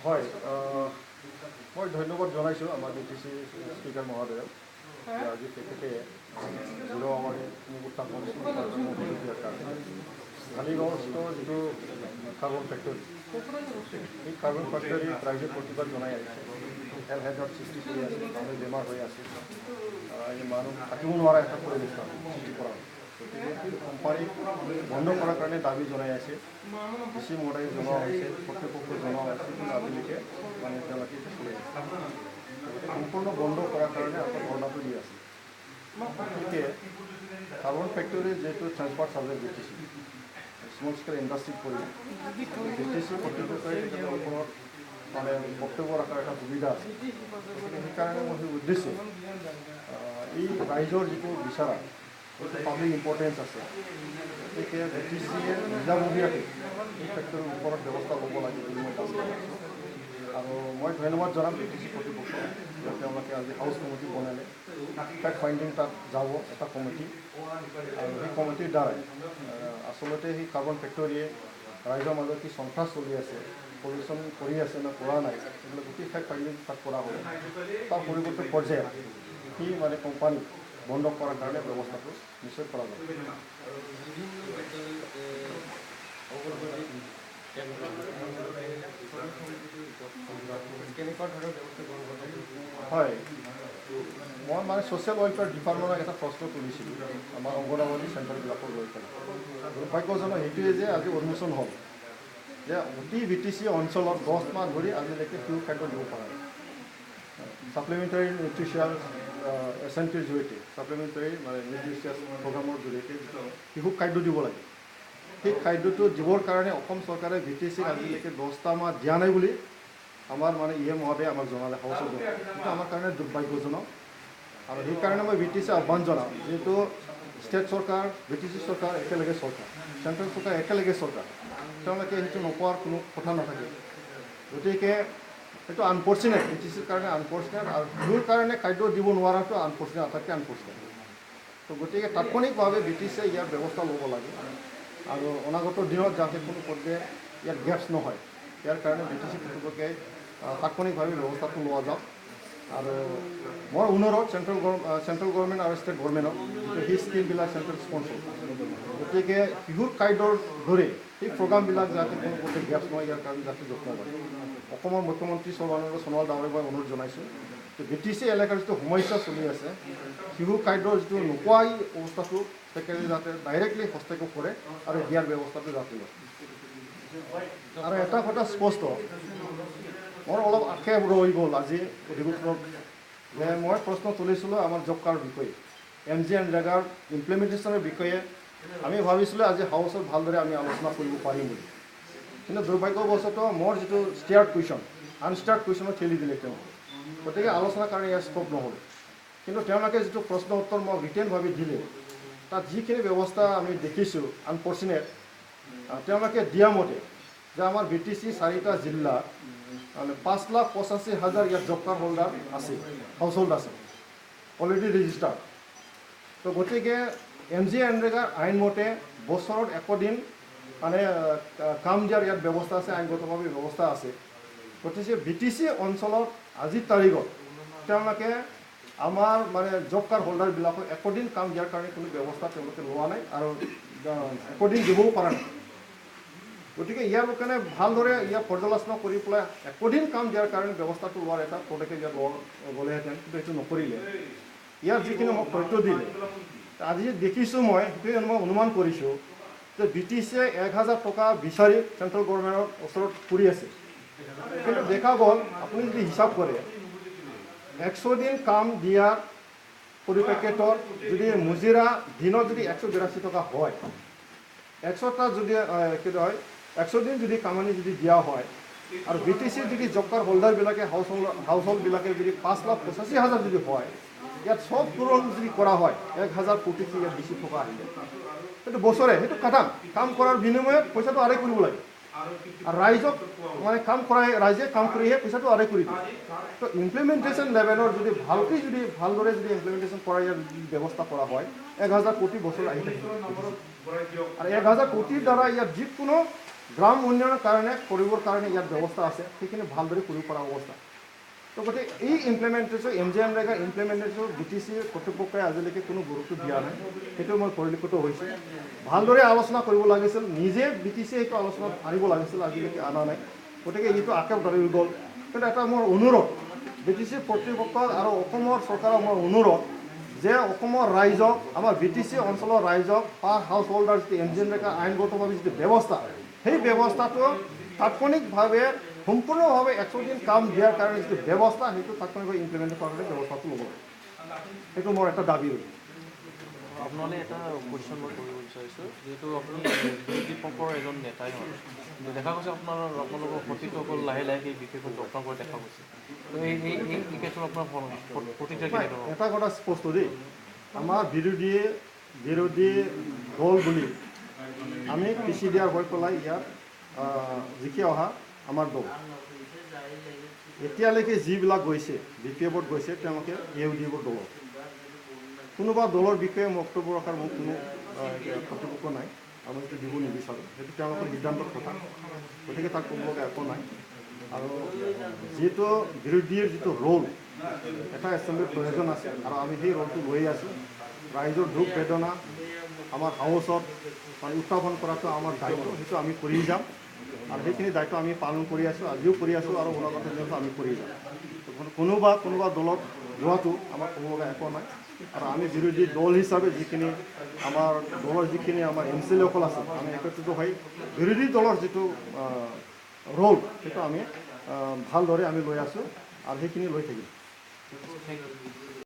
হয়, মই ধন্যবাদ জনাইছোঁ আমাৰ ডিটিচি স্পীকাৰ মহোদয়ক যে আজি তেখেতে আমাৰ উত্থাপন দিয়াৰ কাৰণে ধালিগাঁৱস্থ যিটো কাৰ্বন ফেক্টৰী এই কাৰ্বন ফেক্টৰী ৰাইজে প্ৰতিবাদ জনাই আহিছে। হেলহেডত সৃষ্টি কৰি আছে, মানুহ বেমাৰ হৈ আছে, মানুহ থাকিব নোৱাৰা এটা পৰিৱেশ সৃষ্টি কৰা হয়। গতিকে কোম্পানী বন্ধ কৰাৰ কাৰণে দাবী জনাই আছে। ডিচি মহোদয় জনোৱা হৈছে, কৰ্তৃপক্ষ জনোৱা হৈছে, কিন্তু আজিলৈকে মানে তেওঁলোকে চলি আছে। সম্পূৰ্ণ বন্ধ কৰাৰ কাৰণে আকৌ ধৰ্ণাটো দি আছে। গতিকে কাৰ্বন ফেক্টৰী যিহেতু transport charges BTC small scale ইণ্ডাষ্ট্ৰিত পৰি বিটিচি কৰ্তৃপক্ষই তেখেতৰ ওপৰত মানে বক্তব্য ৰখাৰ এটা সুবিধা আছে। গতিকে সেইকাৰণে মই সেই উদ্দেশ্যে এই ৰাইজৰ যিটো বিচাৰা পাব্লিক ইম্পৰ্টেঞ্চ আছে, গতিকে বিটিচিয়ে নিজাববীয়াকৈ এই ফেক্টৰীৰ ওপৰত ব্যৱস্থা ল'ব লাগে বুলি মই দাবী কৰিছোঁ। আৰু মই ধন্যবাদ জনাম বিটিচি কৰ্তৃপক্ষক যে তেওঁলোকে আজি হাউচ কমিটি বনালে। ফেক্ট ফাইণ্ডিং তাত যাব এটা কমিটি, আৰু সেই কমিটিৰ দ্বাৰাই আচলতে সেই কাৰ্বন ফেক্টৰীয়ে ৰাইজৰ মাজত কি সন্ত্ৰাস চলি আছে, পলিউশ্যন কৰি আছে নে কৰা নাই, এইবিলাক গোটেই ফেক্ট ফাইণ্ডিং তাত কৰা হয়। তাৰ পৰিৱৰ্তে পৰ্যায়ত সি মানে কোম্পানী বন্ধ কৰাৰ কাৰণে ব্যৱস্থাটো নিশ্চয় কৰা যাব। হয়, মই মানে ছ'চিয়েল ৱেলফেয়াৰ ডিপাৰ্টমেণ্টক এটা প্ৰশ্ন তুলিছিলোঁ আমাৰ অংগনবাড়ী চেণ্টাৰবিলাকৰ লৈ পেলাই। দুৰ্ভাগ্যজনক সেইটোৱে যে আজি উন্মোচন হ'ল যে অতি বিটিচি অঞ্চলত 10 মাহ ধৰি আজিলৈকে শিশু খাদ্য দিব পৰা নাই। ছাপ্লিমেণ্টাৰী নিউট্ৰিচিয়াল এছেণ্টিৰ জৰিয়তে ছাপ্লিমেণ্টাৰী মানে নিউট্ৰিচিয়াছ প্ৰগ্ৰামৰ জৰিয়তে শিশুক খাদ্য দিব লাগে। সেই খাদ্যটো দিবৰ কাৰণে অসম চৰকাৰে বিটিচিক আজিলৈকে 10টা মাহ দিয়া নাই বুলি আমাৰ মানে মহোদয়ে আমাক জনালে, হাউচত জনালে। সেইটো আমাৰ কাৰণে দুৰ্ভাগ্যজনক। আৰু সেইকাৰণে মই বিটিচি আহ্বান জনাম, যিহেতু ষ্টেট চৰকাৰ, বিটিচি চৰকাৰ একেলগে চৰকাৰ, চেণ্ট্ৰেল চৰকাৰ একেলগে চৰকাৰ, তেওঁলোকে সেইটো নকোৱাৰ কোনো কথা নাথাকে। গতিকে সেইটো আনফৰ্চুনেট, বিটিচিৰ কাৰণে আনফৰ্চুনেট, আৰু শিশুৰ কাৰণে খাদ্য দিব নোৱাৰাটো আনফৰ্চুনেট, আটাইতকৈ আনফৰ্চুনেট। তো গতিকে তাৎক্ষণিকভাৱে বিটিচিয়ে ইয়াৰ ব্যৱস্থা ল'ব লাগে, আৰু অনাগত দিনত যাতে কোনো পৰ্যায়ে ইয়াত গেপছ নহয়, ইয়াৰ কাৰণে বিটিচি কৰ্তৃপক্ষে তাৎক্ষণিকভাৱে ব্যৱস্থাটো লোৱা যাওক। আৰু মোৰ অনুৰোধ চেণ্ট্ৰেল গভৰ্ণমেণ্ট আৰু ষ্টেট গভৰ্ণমেণ্টক, সেই স্কিমবিলাক চেণ্ট্ৰেল স্পনচৰ, গতিকে শিশুৰ খাদ্যৰ ধৰি সেই প্ৰগ্ৰামবিলাক যাতে কোনো পৰ্যায়ে গেপছ নহয়, ইয়াৰ কাৰণে যাতে যত্ন লয়। অসমৰ মুখ্যমন্ত্ৰী সৰ্বানন্দ সোণোৱাল ডাঙৰীয়াক মই অনুৰোধ জনাইছোঁ যে বিটিচি এলেকাৰ যিটো সমস্যা চলি আছে, শিশু খাদ্যৰ যিটো নোপোৱা এই অৱস্থাটো তেখেতে যাতে ডাইৰেক্টলি হস্তক্ষেপ কৰে আৰু দিয়াৰ ব্যৱস্থাটো যাতে লয়। আৰু এটা কথা স্পষ্ট, মোৰ অলপ আক্ষেপ ৰৈ গ'ল আজি অধিৱেশনত, যে মই প্ৰশ্ন তুলিছিলোঁ আমাৰ জব কাৰ্ডৰ বিষয়ে, MGNREGAৰ ইমপ্লিমেণ্টেশ্যনৰ বিষয়ে। আমি ভাবিছিলোঁ আজি হাউচত ভালদৰে আমি আলোচনা কৰিব পাৰিম বুলি, কিন্তু দুৰ্ভাগ্যবশতঃ মোৰ যিটো ষ্টেয়াৰ্ড কুৱেশ্যন, আনষ্টেয়াৰ্ড কুৱেশ্যনত ঠেলি দিলে তেওঁ। গতিকে আলোচনাৰ কাৰণে ইয়াৰ স্ক'প নহ'ল। কিন্তু তেওঁলোকে যিটো প্ৰশ্ন উত্তৰ মোক ৰিটেনভাৱে দিলে, তাত যিখিনি ব্যৱস্থা আমি দেখিছোঁ আনফৰ্চুনেট, তেওঁলোকে দিয়া মতে যে আমাৰ বিটিচি 4টা জিলা মানে 5,85,000 ইয়াত জব কাৰ্ড হোল্ডাৰ আছে, হাউচ হোল্ড আছে, অলৰেডি ৰেজিষ্টাৰ্ড। তো গতিকে MGNREGAৰ আইনমতে বছৰত 1 দিন মানে কাম দিয়াৰ ইয়াত ব্যৱস্থা আছে, আইনগতভাৱে ব্যৱস্থা আছে। গতিকে বিটিচি অঞ্চলত আজিৰ তাৰিখত তেওঁলোকে আমাৰ মানে জব কাৰ্ড হোল্ডাৰবিলাকক 1 দিন কাম দিয়াৰ কাৰণে কোনো ব্যৱস্থা তেওঁলোকে লোৱা নাই, আৰু 1 দিন দিবও পৰা নাই। গতিকে ইয়াৰ কাৰণে ভালদৰে ইয়াৰ পৰ্যালোচনা কৰি পেলাই 1 দিন কাম দিয়াৰ কাৰণে ব্যৱস্থাটো লোৱাৰ এটা পদক্ষেপ ইয়াত ল'লেহেঁতেন, কিন্তু সেইটো নকৰিলে। ইয়াৰ যিখিনি মোক তথ্য দিলে, আজি দেখিছোঁ মই সেইটোৱে মই অনুমান কৰিছোঁ যে বিটিচিয়ে 1,000 টকা বিচাৰি চেণ্ট্ৰেল গভৰ্ণমেণ্টৰ ওচৰত ফুৰি আছে। কিন্তু দেখা গ'ল, আপুনি যদি হিচাপ কৰে 100 দিন কাম দিয়াৰ পৰিপ্ৰেক্ষিতত যদি মুজিৰা দিনত যদি 182 টকা হয়, 100টা যদি কি হয় 100 দিন যদি কামানি যদি দিয়া হয়, আৰু বিটিচিৰ যদি জব কাৰ্ড হোল্ডাৰবিলাকে হাউচ হোল্ডবিলাকে যদি 5,85,000 যদি হয়, ইয়াত চব পূৰণ যদি কৰা হয় 1,000 কোটি ইয়াত বেছি টকা আহিলে। সেইটো বছৰে সেইটো কাটাম কাম কৰাৰ বিনিময়ত পইচাটো আদায় কৰিব লাগে আৰু ৰাইজক মানে কাম কৰাই ৰাইজে কাম কৰিহে পইচাটো আদায় কৰি দিয়ে তো ইমপ্লিমেণ্টেশ্যন লেভেলৰ যদি ভালদৰে যদি ইমপ্লিমেণ্টেশ্যন কৰা ইয়াৰ ব্যৱস্থা কৰা হয় 1000 কোটি বছৰ আহি থাকিব আৰু 1000 কোটিৰ দ্বাৰা ইয়াত যিকোনো গ্ৰাম উন্নয়নৰ কাৰণে কৰিবৰ কাৰণে ইয়াত ব্যৱস্থা আছে সেইখিনি ভালদৰে কৰিব পৰা অৱস্থা তো গতিকে এই ইমপ্লিমেণ্টেশ্যন MGNREGA ইমপ্লিমেণ্টেশ্যন BTC কৰ্তৃপক্ষই আজিলৈকে কোনো গুৰুত্ব দিয়া নাই সেইটো মই পৰিলক্ষিত হৈছে ভালদৰে আলোচনা কৰিব লাগিছিল নিজে BTC এইটো আলোচনাত আনিব লাগিছিল আজিলৈকে অনা নাই গতিকে এইটো আকেব ধৰি গ'ল কিন্তু এটা মোৰ অনুৰোধ BTC কৰ্তৃপক্ষ আৰু অসমৰ চৰকাৰৰ মোৰ অনুৰোধ যে অসমৰ ৰাইজক আমাৰ BTC অঞ্চলৰ ৰাইজক পাৰ হাউচ হোল্ডাৰ যিটো MGNREGA আইনগতভাৱে যিটো ব্যৱস্থা সেই ব্যৱস্থাটো তাৎক্ষণিকভাৱে সম্পূৰ্ণভাৱে 100 দিন কাম দিয়াৰ কাৰণে যিটো ব্যৱস্থা সেইটো তাৎক্ষণিকভাৱে ইমপ্লিমেণ্ট কৰাৰ ব্যৱস্থাটো ল'ব লাগে সেইটো মোৰ এটা দাবী আপোনালোকে এটা কুৱেশ্যন মই কৰিব বিচাৰিছোঁ যিহেতু আপুনি বিৰোধী পক্ষৰ এজন নেতাই হয় দেখা গৈছে আপোনালোকৰ সতীৰ্থসকল লাহে লাহে সেই বিষয়খন যত্ন কৰি দেখা গৈছে তো এই ক্ষেত্ৰত আপোনাৰ প্ৰতিক্ৰিয়া কেনেকুৱা এটা কথা স্পষ্ট দেই আমাৰ বিৰোধী দল বুলি আমি পিছিদিয়াৰ হৈ পেলাই ইয়াত জিকি অহা আমাৰ দল এতিয়ালৈকে যিবিলাক গৈছে BPFত গৈছে তেওঁলোকে AUDFৰ দলৰ কোনোবা দলৰ বিষয়ে বক্তব্য ৰখাৰ মোৰ কোনো কৰ্তৃপক্ষ নাই আমি সেইটো দিব নিবিচাৰোঁ সেইটো তেওঁলোকৰ সিদ্ধান্তৰ কথা গতিকে তাক ক'ব লগা একো নাই আৰু যিটো বিৰোধীৰ যিটো ৰোল এটা এছেম্বলিৰ প্ৰয়োজন আছে আৰু আমি সেই ৰোলটো লৈ আছোঁ ৰাইজৰ দুখ বেদনা আমাৰ হাউচত মানে উত্থাপন কৰাটো আমাৰ দায়িত্ব সেইটো আমি কৰি যাম আৰু সেইখিনি দায়িত্ব আমি পালন কৰি আছোঁ আজিও কৰি আছোঁ আৰু অনাগত দিনতো আমি কৰি যাম কোনোবা দলত যোৱাটো আমাৰ ক'ব লগা একো নাই আৰু আমি বিৰোধী দল হিচাপে যিখিনি আমাৰ দলৰ যিখিনি আমাৰ MCLA সকল আছে আমি একত্ৰিত হৈ বিৰোধী দলৰ যিটো ৰোল সেইটো আমি ভালদৰে আমি লৈ আছোঁ আৰু সেইখিনি লৈ থাকিম